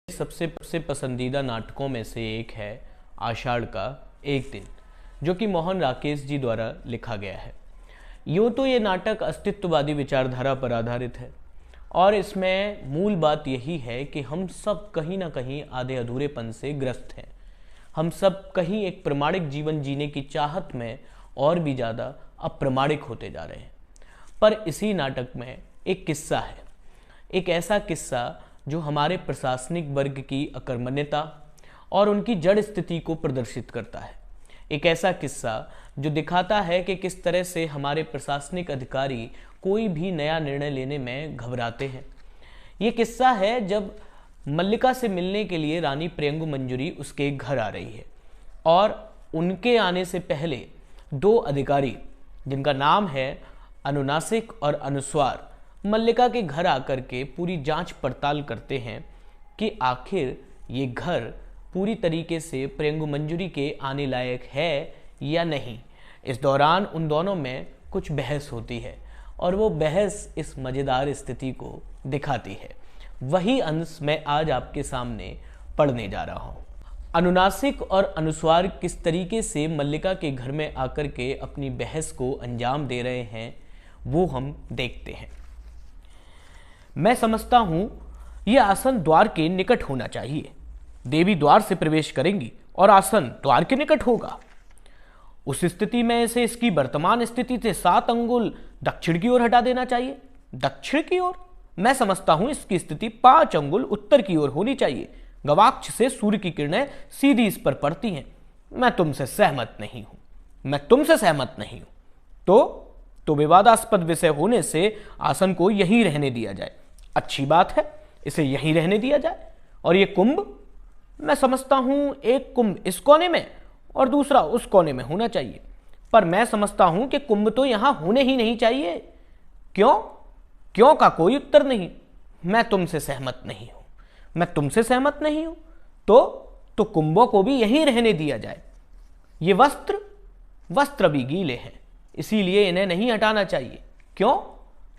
सबसे पसंदीदा नाटकों में से एक है आषाढ़ का एक दिन, जो कि मोहन राकेश जी द्वारा लिखा गया है। यूँ तो ये नाटक अस्तित्ववादी विचारधारा पर आधारित है और इसमें मूल बात यही है कि हम सब कहीं ना कहीं आधे अधूरेपन से ग्रस्त हैं। हम सब कहीं एक प्रामाणिक जीवन जीने की चाहत में और भी ज़्यादा अप्रामाणिक होते जा रहे हैं। पर इसी नाटक में एक किस्सा है, एक ऐसा किस्सा जो हमारे प्रशासनिक वर्ग की अकर्मण्यता और उनकी जड़ स्थिति को प्रदर्शित करता है। एक ऐसा किस्सा जो दिखाता है कि किस तरह से हमारे प्रशासनिक अधिकारी कोई भी नया निर्णय लेने में घबराते हैं। ये किस्सा है जब मल्लिका से मिलने के लिए रानी प्रियंगु मंजरी उसके घर आ रही है और उनके आने से पहले दो अधिकारी जिनका नाम है अनुनासिक और अनुस्वार मल्लिका के घर आकर के पूरी जांच पड़ताल करते हैं कि आखिर ये घर पूरी तरीके से प्रियंगु मंजरी के आने लायक है या नहीं। इस दौरान उन दोनों में कुछ बहस होती है और वो बहस इस मज़ेदार स्थिति को दिखाती है। वही अंश मैं आज आपके सामने पढ़ने जा रहा हूँ। अनुनासिक और अनुस्वार किस तरीके से मल्लिका के घर में आकर के अपनी बहस को अंजाम दे रहे हैं वो हम देखते हैं। मैं समझता हूं यह आसन द्वार के निकट होना चाहिए। देवी द्वार से प्रवेश करेंगी और आसन द्वार के निकट होगा। उस स्थिति में इसे इसकी वर्तमान स्थिति से 7 अंगुल दक्षिण की ओर हटा देना चाहिए। दक्षिण की ओर? मैं समझता हूं इसकी स्थिति 5 अंगुल उत्तर की ओर होनी चाहिए। गवाक्ष से सूर्य की किरणें सीधी इस पर पड़ती हैं। मैं तुमसे सहमत नहीं हूं। तो विवादास्पद विषय होने से आसन को यहीं रहने दिया जाए। अच्छी बात है, इसे यहीं रहने दिया जाए। और ये कुंभ? मैं समझता हूं एक कुंभ इस कोने में और दूसरा उस कोने में होना चाहिए। पर मैं समझता हूं कि कुंभ तो यहां होने ही नहीं चाहिए। क्यों का कोई उत्तर नहीं। मैं तुमसे सहमत नहीं हूं। तो कुंभों को भी यहीं रहने दिया जाए। ये वस्त्र भी गीले हैं, इसीलिए इन्हें नहीं हटाना चाहिए। क्यों?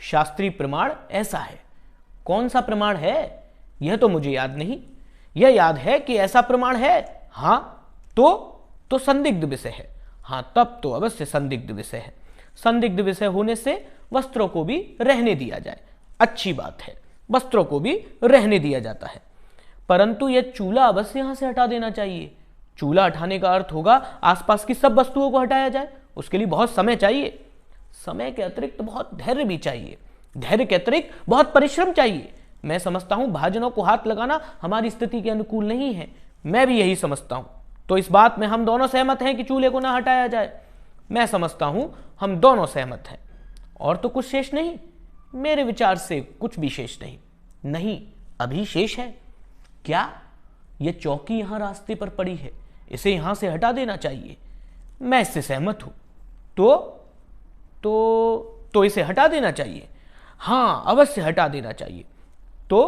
शास्त्रीय प्रमाण ऐसा है। कौन सा प्रमाण है यह तो मुझे याद नहीं। यह याद है कि ऐसा प्रमाण है। हाँ तो संदिग्ध विषय है। हाँ, तब तो अवश्य संदिग्ध विषय है। संदिग्ध विषय होने से वस्त्रों को भी रहने दिया जाए। अच्छी बात है, वस्त्रों को भी रहने दिया जाता है। परंतु यह चूल्हा अवश्य यहां से हटा देना चाहिए। चूल्हा हटाने का अर्थ होगा आसपास की सब वस्तुओं को हटाया जाए। उसके लिए बहुत समय चाहिए। समय के अतिरिक्त बहुत धैर्य भी चाहिए। धैर्य के अतिरिक्त बहुत परिश्रम चाहिए। मैं समझता हूं भाजनों को हाथ लगाना हमारी स्थिति के अनुकूल नहीं है। मैं भी यही समझता हूं। तो इस बात में हम दोनों सहमत हैं कि चूल्हे को ना हटाया जाए। मैं समझता हूं हम दोनों सहमत हैं। और तो कुछ शेष नहीं। मेरे विचार से कुछ भी शेष नहीं, अभी शेष है। क्या? यह चौकी यहां रास्ते पर पड़ी है, इसे यहां से हटा देना चाहिए। मैं इससे सहमत हूं। तो इसे हटा देना चाहिए। हाँ, अवश्य हटा देना चाहिए। तो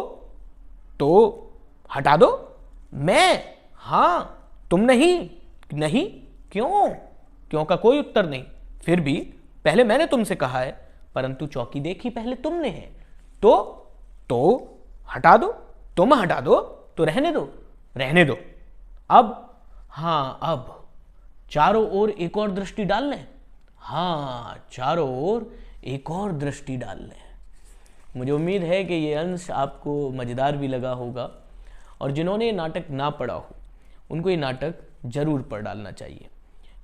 हटा दो। मैं? हाँ, तुम नहीं। क्यों का कोई उत्तर नहीं। फिर भी पहले मैंने तुमसे कहा है, परंतु चौकी देखी पहले तुमने है। तो हटा दो। तुम हटा दो तो रहने दो। अब चारों ओर एक और दृष्टि डाल लें। हाँ, चारों ओर एक और दृष्टि डाल लें। मुझे उम्मीद है कि ये अंश आपको मज़ेदार भी लगा होगा और जिन्होंने ये नाटक ना पढ़ा हो उनको ये नाटक जरूर पढ़ डालना चाहिए।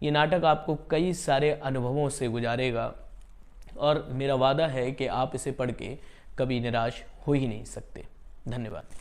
ये नाटक आपको कई सारे अनुभवों से गुजारेगा और मेरा वादा है कि आप इसे पढ़ के कभी निराश हो ही नहीं सकते। धन्यवाद।